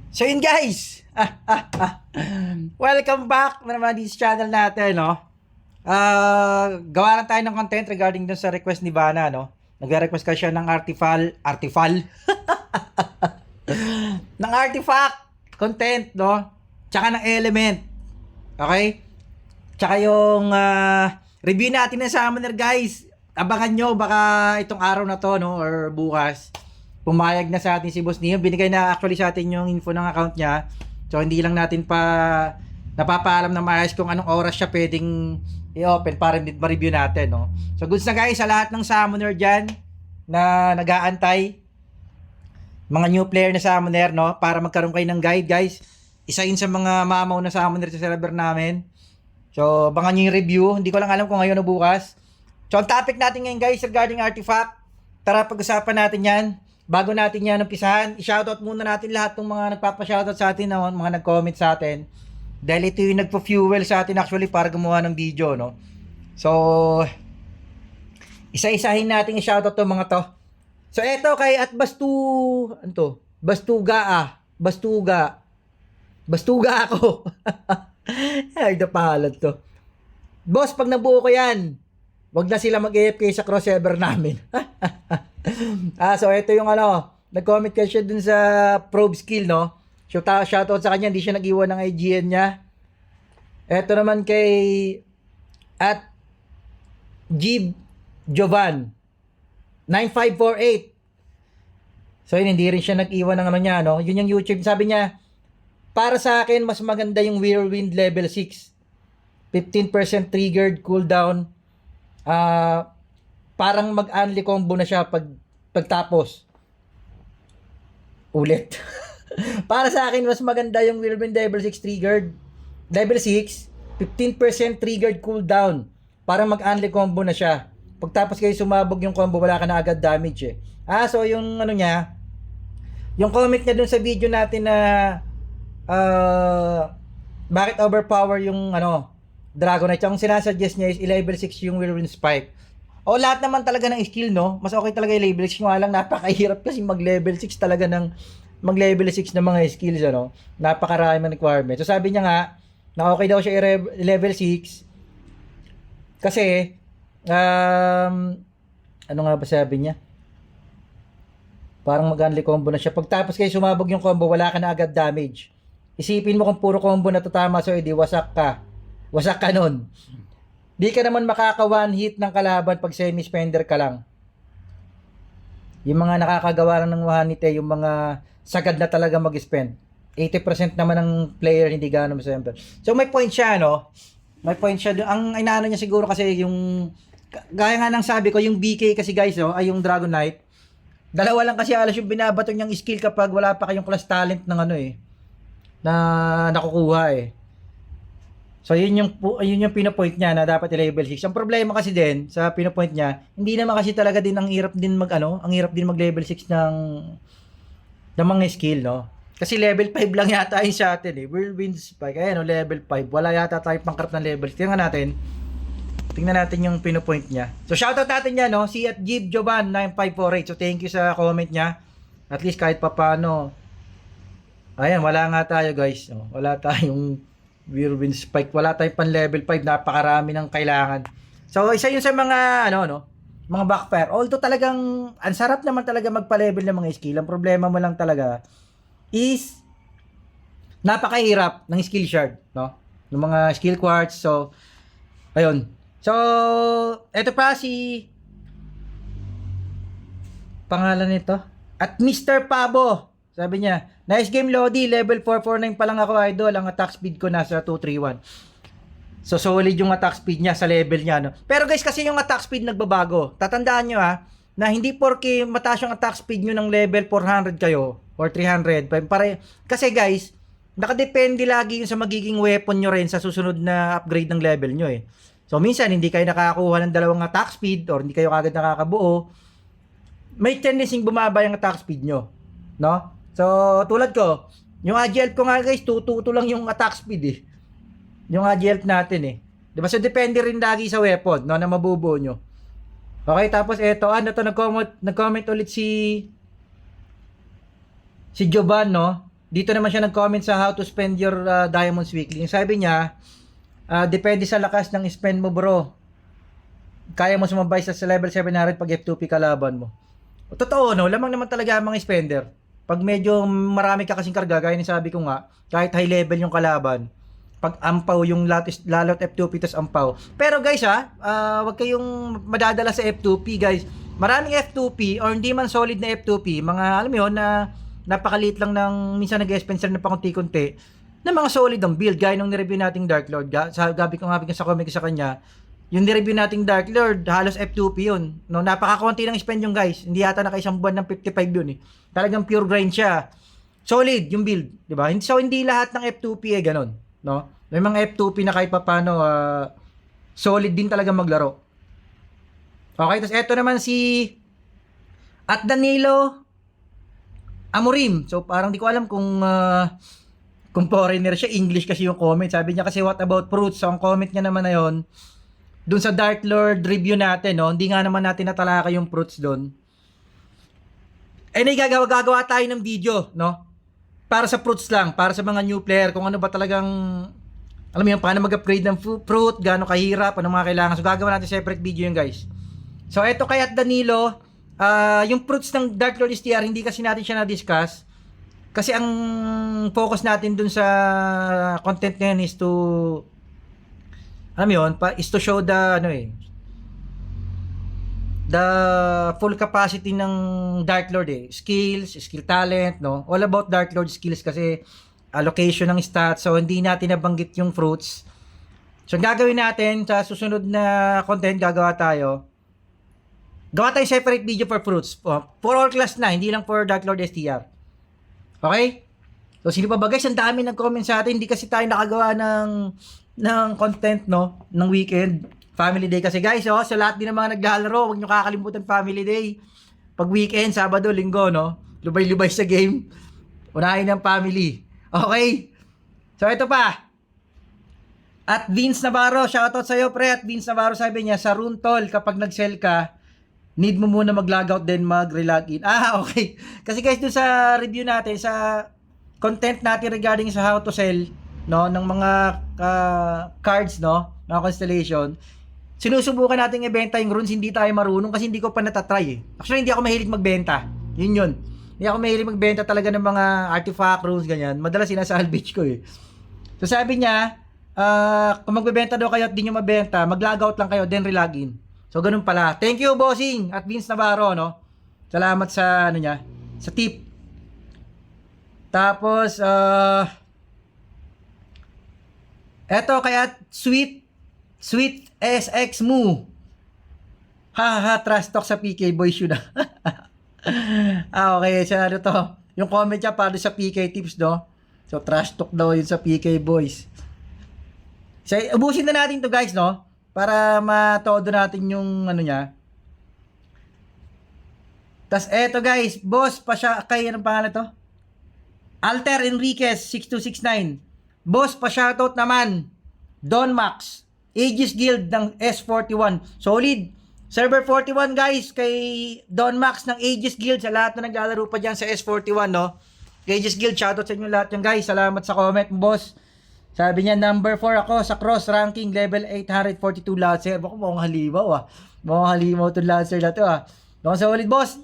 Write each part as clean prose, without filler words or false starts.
So yun guys, welcome back na naman this channel natin, no? Gawa lang tayo ng content regarding dun sa request ni Bana, no? Nagre-request ka siya ng ng artifact content, no? Tsaka ng element, okay? Tsaka yung review natin ng Summoner, guys. Abangan nyo, baka itong araw na to, no? Or bukas, pumayag na sa atin si Boss Neo. Binigay na actually sa atin yung info ng account niya. So, hindi lang natin pa napapaalam na maayos kung anong oras siya pwedeng i-open para ma-review natin, no? So, goods na guys sa lahat ng Summoner dyan na nag-aantay. Mga new player na Summoner, no? Para magkaroon kayo ng guide, guys. Isa yun sa mga mamaw na Summoner sa server namin. So, abangan nyo yung review. Hindi ko lang alam kung ngayon o bukas. So, ang topic natin ngayon, guys, regarding artifact. Tara, pag-usapan natin yan. Bago natin yan umpisahan, i-shoutout muna natin lahat ng mga nagpapa-shoutout sa atin, no? Mga nag-comment sa atin. Dahil ito yung nagpo-fuel sa atin actually para gumawa ng video, no? So, isa-isahin natin i-shoutout to mga to. So, eto kay at ano to? Bastuga ako. Ay, napahalan to. Boss, pag nabuo ko yan, wag na sila mag-AFK sa cross server namin. So ito yung nag-comment kasi siya dun sa probe skill, no? So shoutout sa kanya, hindi siya nag-iwan ng IGN niya. Ito naman kay at Gib Jovan 9548. So yun, hindi rin siya nag-iwan ng niya, no? Yun yung YouTube, sabi niya, para sa akin mas maganda yung Whirlwind level 6. 15% triggered cooldown. Parang mag-unli combo na siya pagtapos. Ulit. Para sa akin, mas maganda yung Whirlwind level 6 triggered. Level 6, 15% triggered cooldown. Parang mag-unli combo na siya. Pagtapos kayo sumabog yung combo, wala ka na agad damage eh. So yung niya, yung comment niya dun sa video natin na bakit overpower yung Dragonite, ang sinasuggest niya is i-level 6 yung Whirlwind Spike. Lahat naman talaga ng skill, no? Mas okay talaga i-level 6. Yung lang napakahirap kasi mag-level 6 talaga ng mag-level 6 ng mga skills, Napakarami ng requirement. So sabi niya nga, na okay daw siya i-level 6 kasi ano nga ba sabi niya? Parang mag-unli combo na siya. Pagtapos kayo sumabog yung combo, wala ka na agad damage. Isipin mo kung puro combo na tatama, so edi wasak ka. Wasak ka nun. Di ka naman makaka one hit ng kalaban pag semi-spender ka lang. Yung mga nakakagawa lang ng one hit yung mga sagad na talaga mag-spend. 80% naman ng player hindi gano'n ma-spender. So may point siya, no? May point siya. Ang inaano niya siguro kasi yung, gaya nga ng sabi ko, yung BK kasi guys, ay yung Dragonite. Dalawa lang kasi alas yung binabato niyang skill kapag wala pa kayong class talent ng na nakukuha eh. So yun yung pinopoint niya na dapat i-level 6. Ang problema kasi din sa pinopoint niya, hindi naman kasi talaga din ang hirap din ang hirap din mag-level 6 ng mga skill, no? Kasi level 5 lang yata yung sa atin eh. Whirlwind Spike, level 5. Wala yata tayong pangkarap ng level. Tingnan natin yung pinopoint niya. So shoutout natin niya, no? Si at Gib Jovan 9548. So thank you sa comment niya. At least kahit papaano. Ayan, wala nga tayo guys. Wala tayong Whirlwind Spike. Wala tayong pan level 5. Napakarami ng kailangan. So, isa yun sa mga, mga backfire. Although talagang, ang sarap naman talaga magpa-level ng mga skill. Ang problema mo lang talaga is, napakahirap ng skill shard, no? Ng mga skill quartz. So, ayun. So, eto pa pangalan nito. At Mr. Pabo. Sabi niya, nice game Lodi, level 449 pa lang ako idol, ang attack speed ko nasa 231. So solid yung attack speed niya sa level niya, no? Pero guys, kasi yung attack speed nagbabago. Tatandaan nyo na hindi porke mataas yung attack speed nyo ng level 400 kayo or 300. Kasi guys, nakadepende lagi yung sa magiging weapon nyo rin sa susunod na upgrade ng level nyo eh. So minsan hindi kayo nakakakuha ng dalawang attack speed or hindi kayo kagad nakakabuo. May tendency bumaba yung attack speed nyo, no? So, tulad ko, yung AGL ko nga guys, 222 lang yung attack speed eh. Yung AGL natin eh. Diba? So, depende rin lagi sa weapon, no, na mabubuo nyo. Okay, tapos eto, nag-comment ulit si Jovan, no? dito naman siya nag-comment sa how to spend your diamonds weekly. Yung sabi niya, depende sa lakas ng spend mo bro. Kaya mo sumabay sa level 700 pag F2P kalaban mo. Totoo, no? Lamang naman talaga ang mga spender. Pag medyo marami ka kasing karga, gaya ng sabi ko nga, kahit high level yung kalaban, pag ampaw yung lalot F2P tas ampaw. Pero guys wag kayong madadala sa F2P guys. Maraming F2P or hindi man solid na F2P, mga alam mo yun na napakaliit lang ng minsan nag-expense na pakunti-kunti na mga solid ang build gaya nung ni-review nating Dark Lord. Gabi ko sa comment sa kanya, yung ni-review nating Dark Lord, halos F2P yun. No, napaka-konti ng spend yung guys. Hindi yata naka-isang buwan ng 55 yun eh. Talagang pure grind siya. Solid yung build, di ba? So hindi lahat ng F2P ganun, no? May mga F2P na kahit papaano solid din talaga maglaro. Okay, tapos eto naman si at Danilo Amorim. So parang di ko alam kung foreigner siya, English kasi yung comment. Sabi niya kasi what about fruits? So ang comment niya naman na yon dun sa Dark Lord review natin, no? Hindi nga naman natin natalaka yung fruits dun. Gagawa tayo ng video, no? Para sa fruits lang, para sa mga new player, kung ano ba talagang, alam mo yun, paano mag-upgrade ng fruit, gaano kahirap, ano mga kailangan. So gagawa natin separate video yun guys. So eto kay at Danilo, yung fruits ng Dark Lord STR, hindi kasi natin siya na-discuss. Kasi ang focus natin dun sa content na yun is to, alam yun, is to show the full capacity ng Dark Lord skills, skill talent, no? All about Dark Lord skills kasi allocation ng stats. So hindi natin nabanggit yung fruits. So gagawin natin sa susunod na content, gawa tayo separate video for fruits. For all class na, hindi lang for Dark Lord STR. Okay? So sino pa ba guys? Ang dami nag-comment sa atin. Hindi kasi tayo nakagawa ng content, no, ng weekend, family day kasi guys, sa lahat din ng mga naglalaro, huwag nyo kakalimutan family day. Pag weekend, Sabado, Linggo, no, lubay-lubay sa game, unahin ng family. Okay? So ito pa. At Vince Navarro, shoutout sa'yo pre. At Vince Navarro sabi niya, sa Runtol, kapag nag-sell ka, need mo muna mag-logout then mag-relogin. Okay. Kasi guys, dun sa review natin, sa content natin regarding sa how to sell, no, ng mga cards, no, mga constellation, sinusubukan nating ibenta yung runes, hindi tayo marunong kasi hindi ko pa natatry Actually, hindi ako mahilig magbenta. Yun. Hindi ako mahilig magbenta talaga ng mga artifact runes, ganyan. Madalas sinasalvage ko So sabi niya, kung magbebenta daw kayo at di nyo mabenta, mag-logout lang kayo, then relogin. So ganun pala. Thank you, bossing, at Vince Navarro, no. Salamat sa sa tip. Tapos, eto kaya Sweet SX Mu. Trash talk sa PK Boys yun okay, siya to. Yung comment niya para sa PK tips, no? So trash talk daw yun sa PK Boys. So ubusin na natin to guys, no? Para matodo natin yung niya. Tas eto guys, boss pa siya kay anong pangalan to? Alter Enriquez 6269. Boss pa shoutout naman. Don Max, Aegis Guild ng S41. Solid. Server 41 guys kay Don Max ng Aegis Guild, sa lahat na naglalaro pa diyan sa S41, no. Aegis Guild, shoutout sa inyo lahat yan guys. Salamat sa comment mo, boss. Sabi niya number 4 ako sa cross ranking level 842 Lancer. Baka mukhang halimaw Mukhang halimaw 'tong Lancer na to Mukhang solid, boss.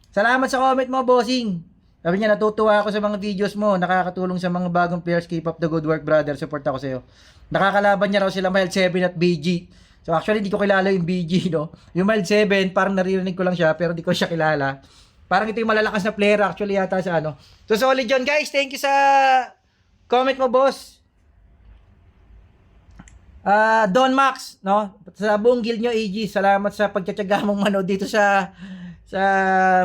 Salamat sa comment mo, bossing. Sabi niya, natutuwa ako sa mga videos mo. Nakakatulong sa mga bagong players. Keep up the good work, brother. Support ako sa'yo. Nakakalaban niya raw sila Mild 7 at BG. So actually, di ko kilala yung BG, no? Yung Mild 7, parang naririnig ko lang siya, pero di ko siya kilala. Parang ito yung malalakas na player actually yata sa So solid yun, guys. Thank you sa comment mo, boss. Don Max, no? Sa buong guild nyo, AG, salamat sa pagtsatsaga mong manood dito sa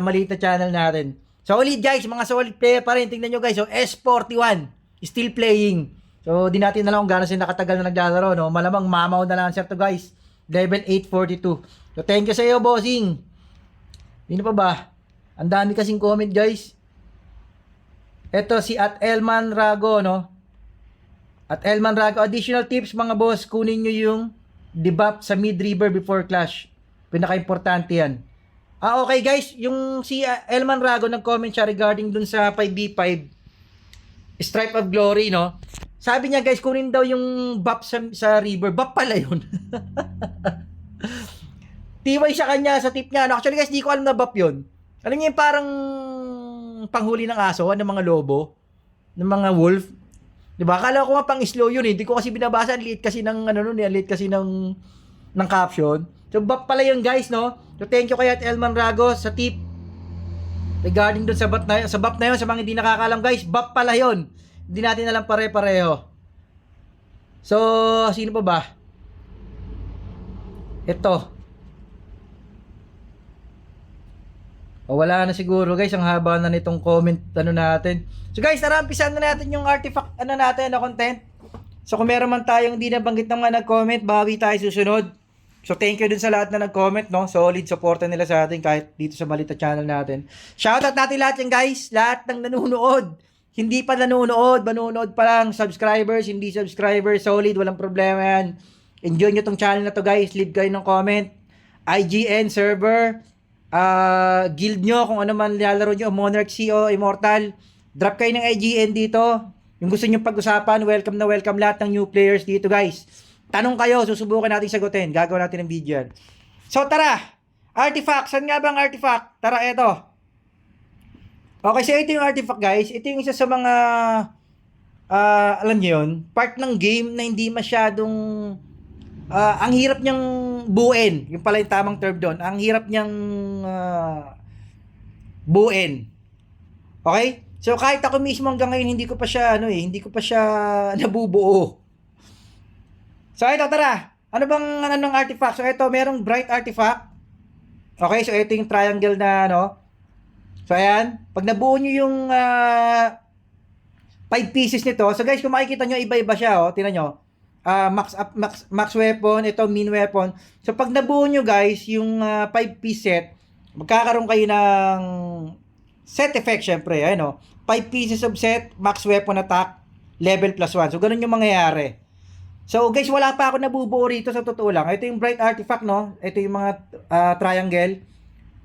maliit na channel natin. Solid guys, mga solid player pa rin. Tingnan nyo guys, so S41 still playing. So di natin na lang kung gano'n sila nakatagal na naglalaro, no? Malamang mamaw na lang to guys. Level 842. So thank you sa iyo, bossing. Sino pa ba? Ang dami kasing comment guys. Ito si at Elman Rago, no? At Elman Rago, additional tips mga boss, kunin nyo yung debuff sa mid river before clash. Pinaka-importante yan. Okay guys, yung si Elman Rago nag-comment siya regarding dun sa 5v5. Stripe of Glory, no? Sabi niya guys, kunin daw yung buff sa river. Buff pala yun. Tiway siya kanya sa tip niya. No? Actually guys, di ko alam na buff yun. Alam niyo yung parang panghuli ng aso, ng mga lobo, ng mga wolf. Diba? Akala ko nga pang slow yun eh. Hindi ko kasi binabasa. Liit kasi ng ano nun eh. Liit kasi ng caption. So buff pala yun guys, no? So thank you kay at Elman Ragos sa tip. Regarding dun sa buff na yun, sa mga hindi nakakalam guys, buff pala yun. Hindi natin alam pare-pareho. So, sino pa ba? Ito. O, wala na siguro guys, ang haba na nitong comment ano natin. So guys, tara, umpisan na natin yung artifact ano natin na content. So kung meron man tayong hindi nabanggit ng mga nag-comment, bawi tayo susunod. So thank you dun sa lahat na nag-comment, no? Solid supportan nila sa atin kahit dito sa Balita Channel natin. Shoutout natin lahat yan guys, lahat ng nanonood. Hindi pa nanonood, manonood pa lang, subscribers, hindi subscribers, solid, walang problema yan. Enjoy nyo tong channel na to guys, leave kayo ng comment. IGN server, guild nyo, kung ano man nilalaro nyo, Monarch CO, Immortal. Drop kayo ng IGN dito. Yung gusto nyo pag-usapan, welcome na welcome lahat ng new players dito guys. Tanong kayo, susubukan natin sagutin. Gagawin natin ng video yan. So tara, artifact. Saan nga ba ang artifact? Tara, eto. Okay, so ito yung artifact guys. Ito yung isa sa mga, alam niyo yun, part ng game na hindi masyadong, ang hirap niyang buuin. Yung pala yung tamang term doon. Ang hirap niyang buuin. Okay? So kahit ako mismo hanggang ngayon, hindi ko pa siya, hindi ko pa siya nabubuo. So ito, tara. Ano bang ng artifact? So ito, merong bright artifact. Okay, so ito yung triangle na So ayan, pag nabuo nyo yung 5 pieces nito. So guys, kung makikita nyo, iba-iba siya, tingnan nyo. Max weapon, ito min weapon. So pag nabuo nyo guys, yung 5 piece set, magkakaroon kayo ng set effect syempre, 5 pieces of set, max weapon attack, level +1. So ganun yung mangyayari. So guys, wala pa ako nabubuo rito sa totoo lang. Ito yung bright artifact, no? Ito yung mga triangle.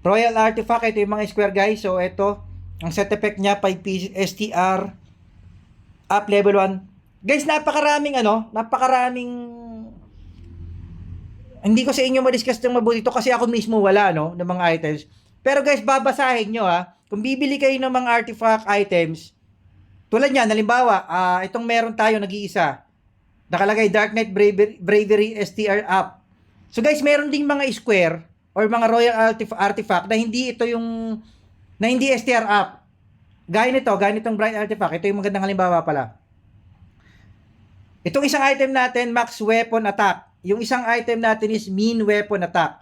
Royal artifact, ito yung mga square guys. So ito, ang set effect niya 5 pieces STR up level 1. Guys, napakaraming hindi ko sa inyo ma-discuss ng mabuti ito kasi ako mismo wala ng mga items. Pero guys, babasahin nyo kung bibili kayo ng mga artifact items, tulad niyan, halimbawa, itong meron tayo nag-iisa. Nakalagay Dark Knight Bravery STR up. So guys, meron ding mga square or mga royal artifact na hindi STR up. Gaya nitong bright artifact. Ito yung magandang halimbawa pala. Itong isang item natin, max weapon attack. Yung isang item natin is mean weapon attack.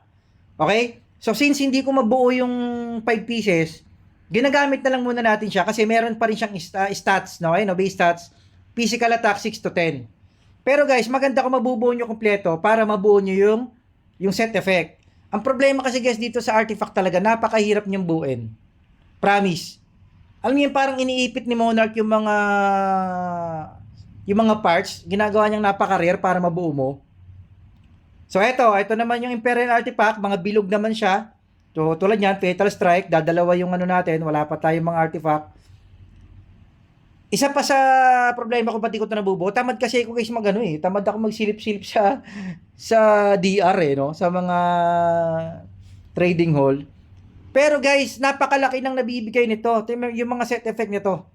Okay? So since hindi ko mabuo yung 5 pieces, ginagamit na lang muna natin siya kasi meron pa rin siyang stats, base stats. Physical attack 6 to 10. Pero guys, maganda kung mabubuo nyo kompleto para mabuo nyo yung set effect. Ang problema kasi guys dito sa artifact talaga, napakahirap niyang buuin. Promise. Alam niyo yung parang iniipit ni Monarch yung mga parts, ginagawa niyang napaka-rare para mabuo mo. So ito naman yung Imperial Artifact, mga bilog naman siya. So tulad niyan, Fatal Strike, dadalawa yung natin, wala pa tayong mga artifact. Isa pa sa problema ko, pati ko ito nabubuo, tamad kasi ako guys tamad ako magsilip-silip sa DR sa mga trading hall. Pero guys, napakalaki ng nabibigay nito. Yung mga set effect nito.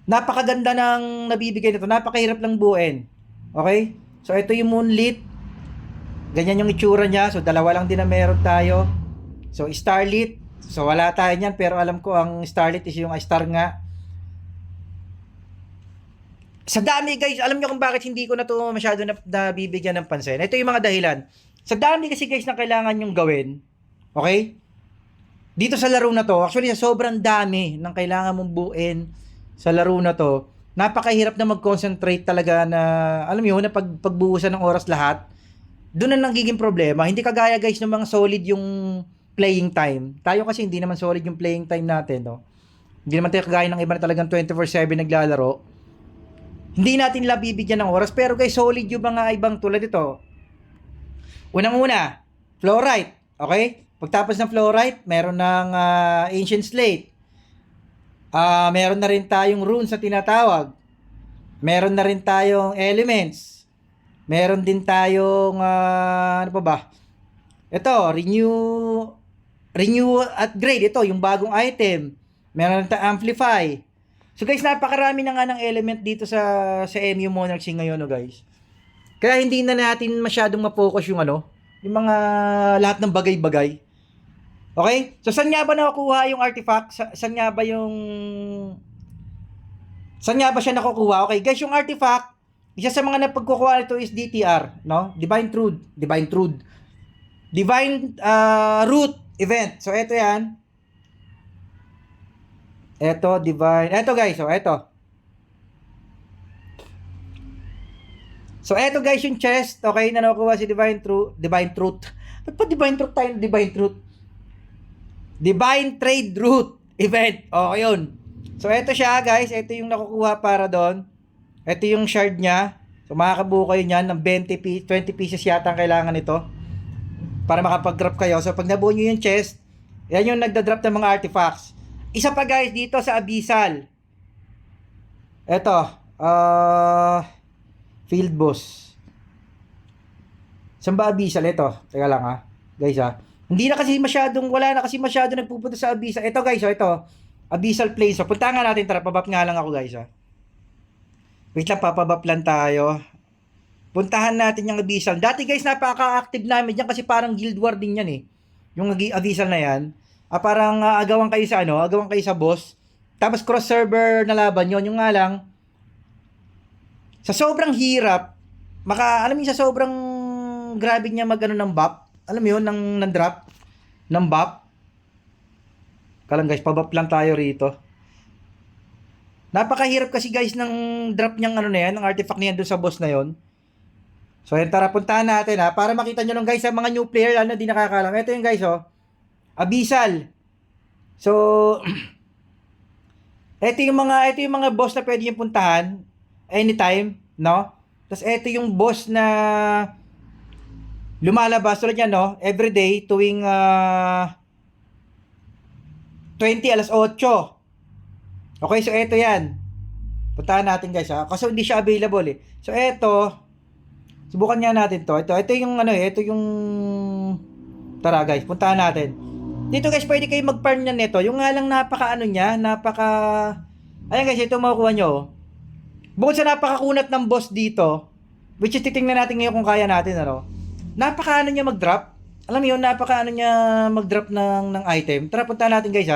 Napakaganda ng nabibigay nito. Napakahirap lang buuin. Okay? So ito yung Moonlit. Ganyan yung itsura niya. So dalawa lang din na meron tayo. So Starlit. So wala tayo niyan, pero alam ko ang Starlit is yung star nga. Sa dami guys, alam niyo kung bakit hindi ko na to masyado nabibigyan ng pansin. Ito yung mga dahilan. Sa dami kasi guys na kailangan yung gawin. Okay? Dito sa laro na to, actually sa sobrang dami ng kailangan mong buuin sa laro na to, napakahirap na mag-concentrate talaga na, alam niyo, na pagbuhusan ng oras lahat. Doon na nagiging problema. Hindi kagaya guys ng mga solid yung playing time. Tayo kasi hindi naman solid yung playing time natin, Hindi naman tayo kagaya ng iba na talagang 24/7 naglalaro. Hindi natin nila bibigyan ng oras, pero guys, solid yung mga ibang tulad ito. Unang-una, Fluorite, okay? Pagtapos ng Fluorite, meron ng Ancient Slate. Meron na rin tayong runes na tinatawag. Meron na rin tayong elements. Meron din tayong ano pa ba? Ito, renew upgrade. Ito, yung bagong item. Meron tayong amplify. So guys, napakarami na nga ng element dito sa MU Monarchs ngayon, no guys. Kaya hindi na natin masyadong ma-focus yung yung mga lahat ng bagay-bagay. Okay? So saan nga ba nakukuha yung artifact? Saan nga ba siya nakukuha? Okay, guys, yung artifact, isa sa mga napagkukuha nito is DTR, no? Divine Root event. So ito 'yan. Ito guys, ito. So eto guys yung chest, okay, na nakukuha si Divine Truth. Ba't pa Divine Truth tayo? Divine Trade Root event. Okay yun. So eto siya guys, ito yung nakukuha para doon. Ito yung shard niya. So makakabuo kayo niyan ng 20 pieces yata ang kailangan nito para makapag-drop kayo. So pag nabuo niyo yung chest, yan yung nagda-drop ng mga artifacts. Isa pa guys dito sa Abyssal. Ito, Field Boss. Saan ba Abyssal? Ito. Teka lang guys wala na kasi masyado nagpupunta sa Abyssal. Ito guys, ito. Abyssal Plains. So punta nga natin, tara, pabap nga lang ako guys Wait lang, papabap lang tayo. Puntahan natin yung Abyssal. Dati guys, napaka-active namin yan kasi parang guild war din yan Yung Abyssal na yan. Parang agawan kayo sa boss. Tapos cross server na laban yon. Yung nga lang, sa sobrang hirap, alam mo sa sobrang grabe niya ng buff. Alam mo yun, ng drop. Ng buff. Kalang guys, pabap lang tayo rito. Napakahirap kasi guys ng drop niyang ng artifact niya doon sa boss na yon. So yan, tara, puntahan natin para makita nyo lang guys sa mga new player, di nakakalam. Ito yung guys, Abyssal. So, ito yung mga boss na pwede nyo puntahan anytime, no? Tapos ito yung boss na lumalabas tulad yan, no? Everyday tuwing 20:08. Okay, so ito yan. Puntahan natin guys kasi hindi siya available So ito, subukan nga natin to. Ito yung ito yung tara guys, puntahan natin. Dito guys, pwede kayo mag-farm niyan nito. Yung nga lang ayan guys, ito makukuha nyo. Bukod sa napakakunat ng boss dito, which is titingnan natin ngayon kung kaya natin, napakaano niya mag-drop. Alam mo yun, napakaano niya mag-drop ng item. Tara, puntahan natin guys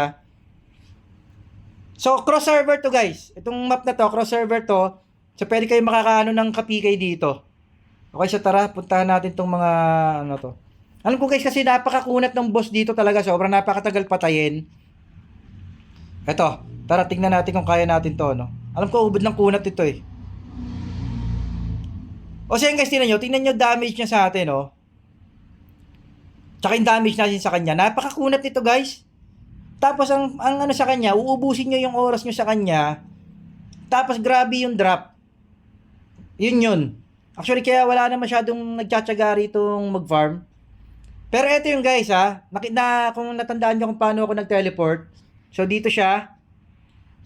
So, cross server to guys. Itong map na to, cross server to. So, pwede kayo makakaano ng kapikay dito. Okay, so tara, puntahan natin tong mga to. Alam ko guys kasi napakakunat ng boss dito talaga. Sobrang napakatagal patayin. Eto, tara tingnan natin kung kaya natin to, Alam ko ubod ng kunat ito O siya guys, tingnan nyo damage niya sa atin, Tsaka yung damage natin sa kanya. Napakakunat nito guys. Tapos ang sa kanya, uubusin nyo yung oras nyo sa kanya. Tapos grabe yung drop. Yun. Actually, kaya wala na masyadong nagtsatsaga ritong mag-farm. Pero ito yung guys kung natandaan nyo kung paano ako nag-teleport. So dito siya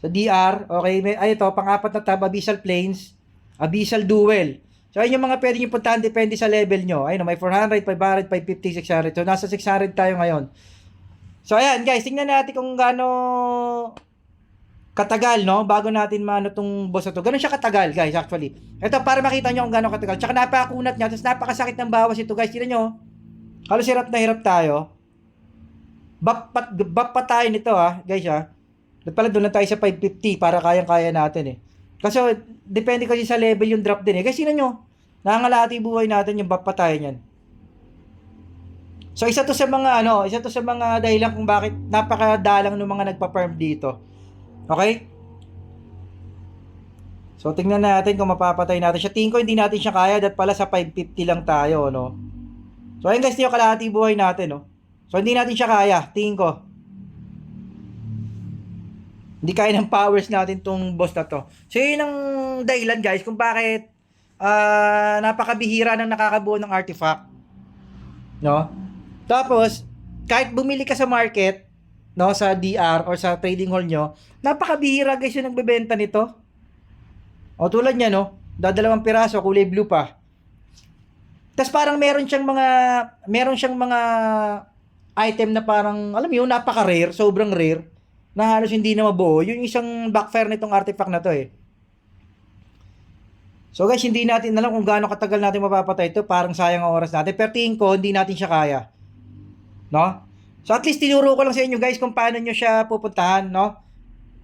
sa DR, okay, ito pang-apat na tab, Abyssal Plains, Abyssal Duel. So ayun yung mga pwede nyo puntahan depende sa level nyo. Ayun, may 400, 500, 550, 600. So nasa 600 tayo ngayon. So ayan guys, tingnan natin kung gaano katagal bago natin maano tong boss na to. Ganun siya katagal guys actually. Ito para makita nyo kung gaano katagal. Tsaka napakakunat niya, tapos napakasakit ng bawas ito guys. Tingnan nyo. Halos hirap na hirap tayo. Bap pa tayo nito guys pala doon na tayo sa 550 para kayang-kaya natin Kasi depende kasi sa level yung drop din Guys, tingnan nyo. Nangangalati buhay natin yung bap pa tayo niyan. So isa to sa mga dahilan kung bakit napakadalang ng mga nagpa-farm dito. Okay? So tingnan natin kung mapapatay natin siya. Tingin ko hindi natin siya kaya dahil pala sa 550 lang tayo, So ayun guys, yung kalahati buhay natin, So hindi natin siya kaya, tingin ko. Hindi kaya ng powers natin tong boss na to. So yun ang dahilan guys kung bakit napakabihira ng nakakabuo ng artifact. Tapos, kahit bumili ka sa market no, sa DR or sa trading hall nyo, napakabihira guys yung nagbebenta nito. O tulad niya, no, dadalawang piraso, kulay blue pa. Tapos parang meron siyang mga item na parang, alam mo yun, napaka-rare, sobrang rare, na halos hindi na mabuo. Yung isang backfire nitong artifact na to eh. So guys, hindi natin alam kung gaano katagal natin mapapatay ito. Parang sayang ang oras natin. Pero tingin ko, hindi natin siya kaya. No? So at least tinuro ko lang sa inyo guys kung paano nyo siya pupuntahan. No?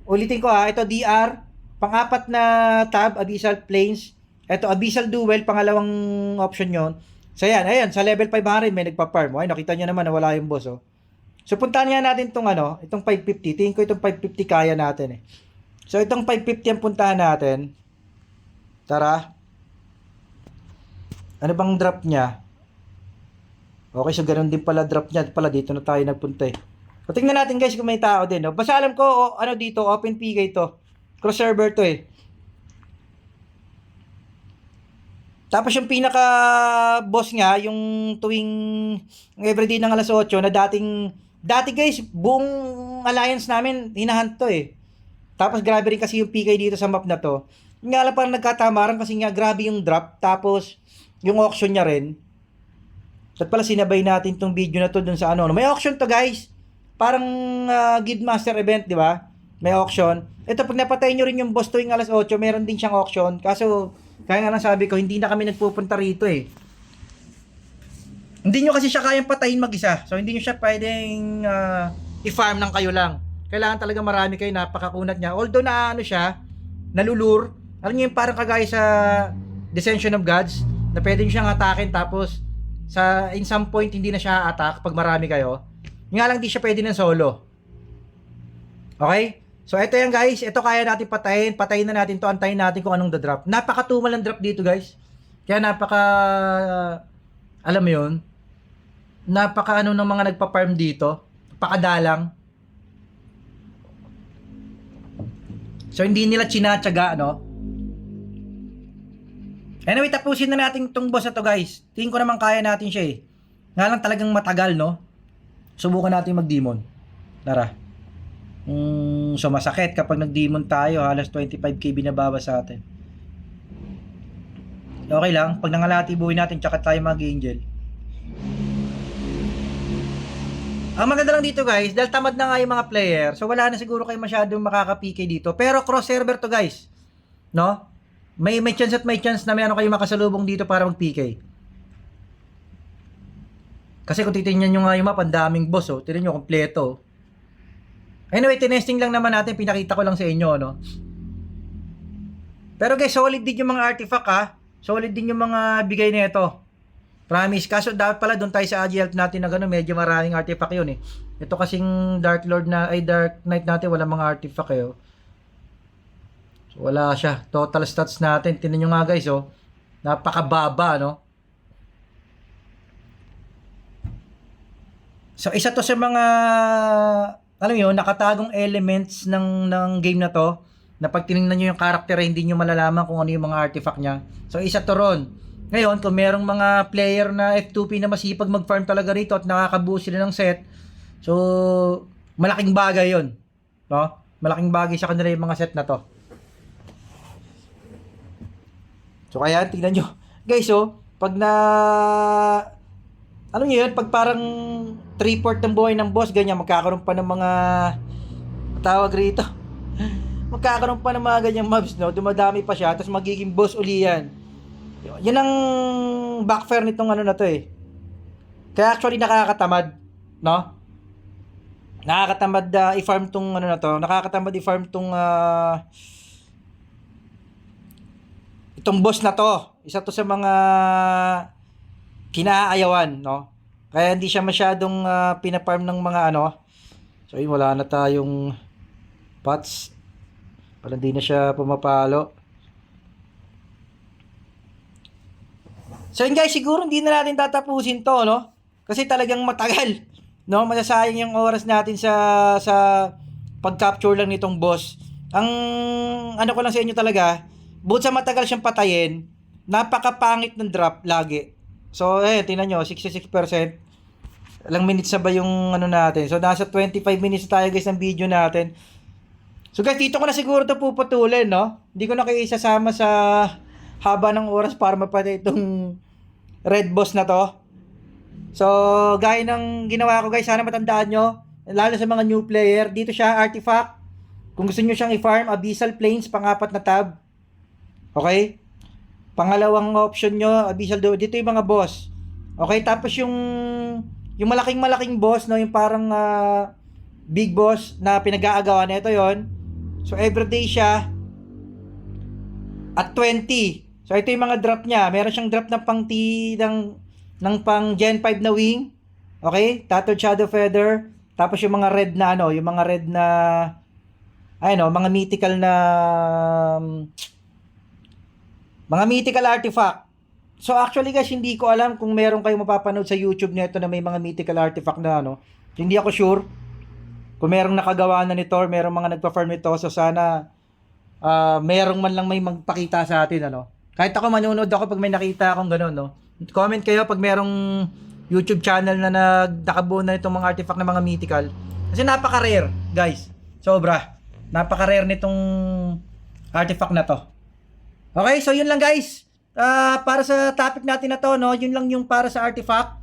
Ulitin ko ha, ito DR. Pang-apat na tab, Abyssal Plains. Ito, Abyssal Duel, pangalawang option yon. So yan, ayan, sa level 500 may nagpa-farm. Ay, nakita nyo naman na wala yung boss. Oh. So puntahan nga natin itong itong 550. Tingin ko itong 550 kaya natin eh. So itong 550 ang puntahan natin. Tara. Ano bang drop niya? Okay, so ganun din pala drop niya. Pala dito na tayo nagpunta eh. So tingnan natin guys kung may tao din. No? Basta alam ko, dito, open PK to. Cross server to eh. Tapos yung pinaka boss nga, yung tuwing everyday ng alas 8 na dati guys, buong alliance namin hinahunt to eh. Tapos grabe rin kasi yung PK dito sa map na to. Nga lang parang nagkatamaran kasi nga grabe yung drop. Tapos yung auction niya rin. At pala sinabay natin tong video na to dun sa may auction to guys. Parang Guildmaster event, di ba? May auction. Ito pag napatay nyo rin yung boss tuwing alas 8, meron din siyang auction. Kaso, kaya nga sabi ko, hindi na kami nagpupunta rito eh. Hindi nyo kasi siya kayang patayin mag-isa. So, hindi nyo siya pwedeng i-farm ng kayo lang. Kailangan talaga marami kayo, napakakunat niya. Although siya, nalulur. Alam nyo yung parang kagaya sa Descension of Gods, na pwede nyo siyang atakin tapos in some point hindi na siya attack pag marami kayo. Nga lang di siya pwede ng solo. Okay? So ito yan guys, ito kaya natin patayin na natin to, antayin natin kung anong drop. Napakatumal ang drop dito guys. Kaya alam mo yun, napaka ng mga nagpa-farm dito, napakadalang. So hindi nila chinatsaga, Anyway, tapusin na natin itong boss na to guys. Tingin ko naman kaya natin siya eh. Nga lang talagang matagal, Subukan natin mag-demon. Tara. So masakit kapag nag-demon tayo, halos 25k binabawa sa atin. Okay lang, pag nangalati buhay natin, tsaka tayo mag-angel. Ang maganda lang dito guys, dahil tamad na nga yung mga player, so wala na siguro kayo masyadong makaka-PK dito. Pero cross server to guys. May chance na mayroon kayo makasalubong dito para mag-PK. Kasi kung titingnan nyo nga yung map, ang daming boss, tingnan nyo, kompleto. Anyway, tinesting lang naman natin, pinakita ko lang sa inyo, Pero guys, solid din yung mga artifact, Solid din yung mga bigay nito. Promise. Kaso dapat pala doon tayo sa AGL natin na gano'n, medyo maraming artifact yun eh. Ito kasing Dark Knight natin, wala mga artifact eh. So, wala siya. Total stats natin. Tingnan nyo nga guys, napakababa, So, isa to sa mga, alam mo yun, nakatagong elements ng game na to, na pag tinignan nyo yung character, hindi nyo malalaman kung ano yung mga artifact niya. So, isa to ron. Ngayon, kung merong mga player na F2P na masipag mag-farm talaga rito at nakakabuo sila ng set, so, malaking bagay yon, Malaking bagay sa kanila yung mga set na to. So, kaya, tingnan nyo. Guys, pag alam nyo yun, pag parang 3/4 ng buhay ng boss, ganyan, magkakaroon pa ng mga tawag rito. Magkakaroon pa ng mga ganyang mobs, dumadami pa siya, tapos magiging boss uli yan. Yan ang backfire nitong na to eh. Kaya actually nakakatamad, Nakakatamad i-farm tong na to, nakakatamad i-farm tong itong boss na to. Isa to sa mga kinaayawan, Kaya hindi siya masyadong pinafarm ng mga So yun, wala na tayong pots. Parang hindi na siya pumapalo. So yun guys, siguro hindi na natin tatapusin to, Kasi talagang matagal, Masasayang yung oras natin sa pag-capture lang nitong boss. Ang ko lang sa inyo talaga, bukod sa matagal siyang patayin, napakapangit ng drop lagi. So, tingnan nyo, 66%. Ilang minutes na ba yung ano natin? So, nasa 25 minutes tayo guys ng video natin. So guys, dito ko na siguro ito puputulin, no? Hindi ko na kayo isasama sa haba ng oras para mapatay itong red boss na to. So, gaya ng ginawa ko guys, sana matandaan nyo, lalo sa mga new player, dito siya, artifact. Kung gusto nyo siyang i-farm, Abyssal Plains, pang-apat na tab. Okay? Pangalawang option nyo, Abyssal, dito yung mga boss. Okay, tapos yung malaking boss, no, yung parang big boss na pinag-aagawan, ito yon. So, everyday siya at 20. So, ito yung mga drop niya. Meron siyang drop ng pang ng pang Gen 5 na wing. Okay? Tattooed Shadow Feather. Tapos yung mga red na ano, yung mga red na mga mythical na mga mythical artifact. So, actually guys, hindi ko alam kung meron kayong mapapanood sa YouTube nito na may mga mythical artifact na ano. Hindi ako sure kung merong nakagawa na nito or merong mga nagpa-farm nito. So sana merong man lang may magpakita sa atin, ano. Kahit ako, manonood ako pag may nakita akong gano'n, no. Comment kayo pag merong YouTube channel na nakabuo na itong mga artifact na mga mythical. Kasi napaka-rare, guys. Sobra. Napaka-rare nitong artifact na to. Okay, so yun lang guys. Para sa topic natin na to, no, yun lang yung para sa artifact.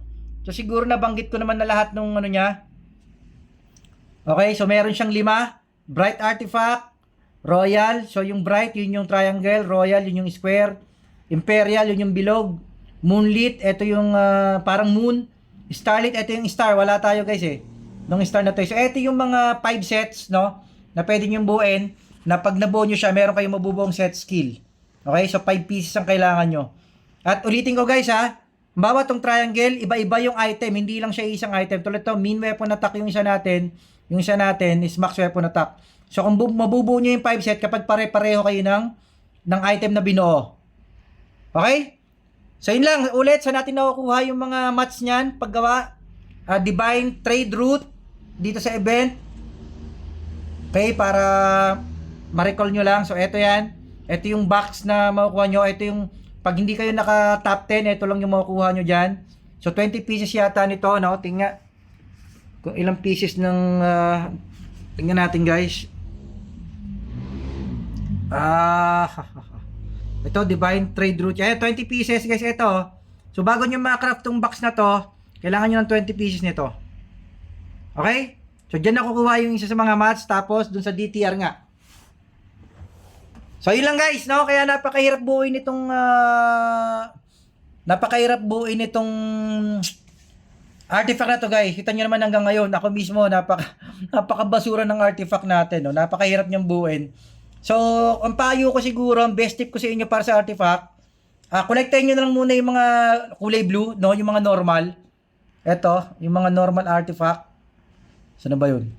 So siguro nabanggit ko naman na lahat ng ano niya. Okay, so meron siyang 5. Bright Artifact, Royal, so yung Bright, yun yung triangle, Royal, yun yung square, Imperial, yun yung bilog, Moonlit, ito yung parang moon, Starlit, ito yung star, wala tayo guys nung star na to. So ito yung mga 5 sets, no, na pwede nyo buuin, na pag nabuo nyo siya, meron kayong mabubuong set skill. Okay, so 5 pieces ang kailangan nyo. At ulitin ko guys bawat tong triangle, iba-iba yung item, hindi lang siya isang item. Tulad to, main weapon attack yung isa natin, yung isa natin is max weapon attack. So kung mabubuo nyo yung 5 set, kapag pare-pareho kayo ng item na binuo. Okay? So yun lang, ulit, saan natin nakukuha yung mga mats nyan, paggawa, Divine Trade Route, dito sa event. Okay, para ma-recall nyo lang. So ito yan, ito yung box na makukuha nyo, ito yung, pag hindi kayo naka top 10, ito lang yung makukuha nyo dyan. So 20 pieces yata nito, no? Tingnan kung ilang pieces ng tingnan natin guys. Ito Divine Trade Route. 20 pieces guys ito. So bago nyo ma-craft tong box na to, kailangan nyo ng 20 pieces nito. Okay? So dyan nakukuha yung isa sa mga mats, tapos dun sa DTR nga. So yun lang guys, no? Kaya napakahirap buuin itong artifact na to guys. Kita nyo naman hanggang ngayon, ako mismo napakabasura ng artifact natin, no. Napakahirap niyang buuin. So, ang payo ko siguro, ang best tip ko sa inyo para sa artifact, collectahin nyo na lang muna yung mga kulay blue, no, yung mga normal. Ito, yung mga normal artifact. Saan ba yun?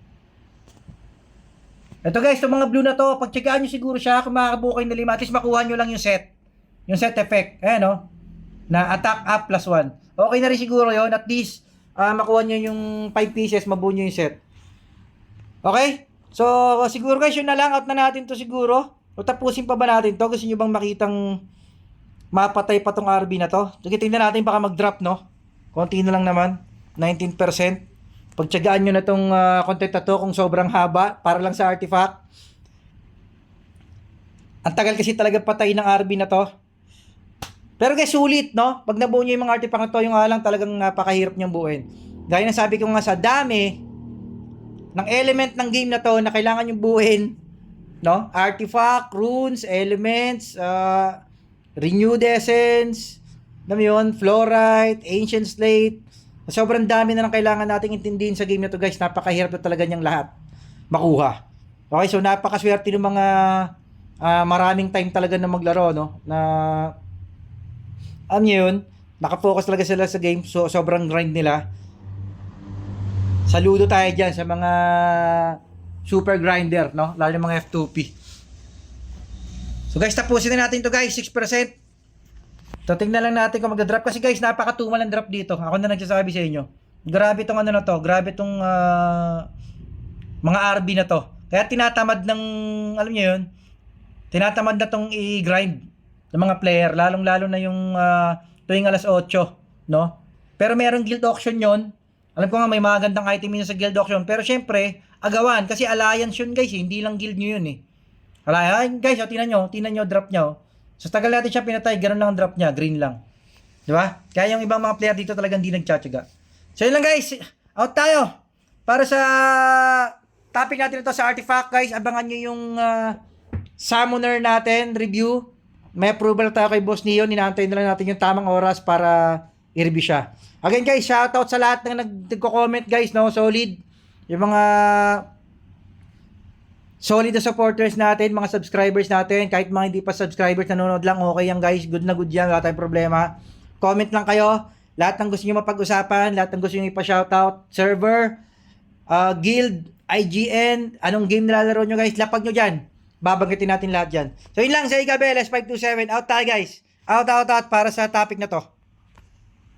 Ito guys, yung mga blue na to, pagtsagaan nyo siguro siya, kung makakabuo kayo na 5, at least makuha nyo lang yung set. Yung set effect, no, na attack up +1. Okay na rin siguro yon, at least makuha nyo yung 5 pieces, mabuo nyo yung set. Okay? So, siguro guys, yun na lang. Out na natin to siguro. O tapusin pa ba natin to? Gusto nyo bang makitang mapatay pa tong RB na to? Sige, tingnan natin baka mag-drop, no? Konti na lang naman. 19%. Pagtsagaan nyo na tong content na to kung sobrang haba para lang sa artifact. Ang tagal kasi talaga patay ng RB na to. Pero guys, sulit, no? Pag nabuo nyo yung mga artifact na to, yung lang talagang napakahirap nyong buuin. Gaya ng sabi ko nga, sa dami ng element ng game na to na kailangan yung buuin, no? Artifact, runes, elements, renewed essence, alam mo yun, fluorite, ancient slate. Sobrang dami na lang kailangan nating intindihin sa game na to guys. Napakahirap na talaga niyang lahat makuha. Okay, so napakaswerte ng mga maraming time talaga na maglaro, no? Na yun, nakafocus talaga sila sa game. So sobrang grind nila. Saludo tayo dyan sa mga super grinder, no? Lalo yung mga F2P. So guys, tapusin na natin to guys, 6%. So tingnan lang natin kung magda-drop. Kasi guys, napakatumal ang drop dito. Ako na nagsasabi sa inyo. Grabe tong ano na to. Grabe tong mga RB na to. Kaya tinatamad ng, alam niyo yun, tinatamad na tong i-grind ng mga player. Lalong-lalo na yung tuwing alas 8, no? Pero merong guild auction yon. Alam ko nga may mga gandang item yun sa guild auction. Pero syempre, agawan. Kasi alliance yun guys. Hindi lang guild nyo yun eh. Alliance, guys, tingnan nyo, drop nyo. Sa tagal natin siya pinatay, ganun lang ang drop niya, green lang. Di ba? Kaya yung ibang mga player dito talagang hindi nagtsatsaga. So yun lang guys, out tayo. Para sa topic natin ito sa artifact guys, abangan nyo yung summoner natin, review. May approval tayo kay Boss Neon, inaantay na lang natin yung tamang oras para i-review siya. Again guys, shoutout sa lahat ng nagko-comment guys, no? Solid. Yung mga solid na supporters natin, mga subscribers natin, kahit mga hindi pa subscribers, nanonood lang, okay yan guys, good na good yan, wala tayong problema. Comment lang kayo, lahat ng gusto nyo mapag-usapan, lahat ng gusto nyo ipa-shoutout, server, guild, IGN, anong game nilalaro nyo guys, lapag nyo dyan, babanggitin natin lahat dyan. So yun lang, sa Igabel, S527, out tayo guys, out para sa topic na to.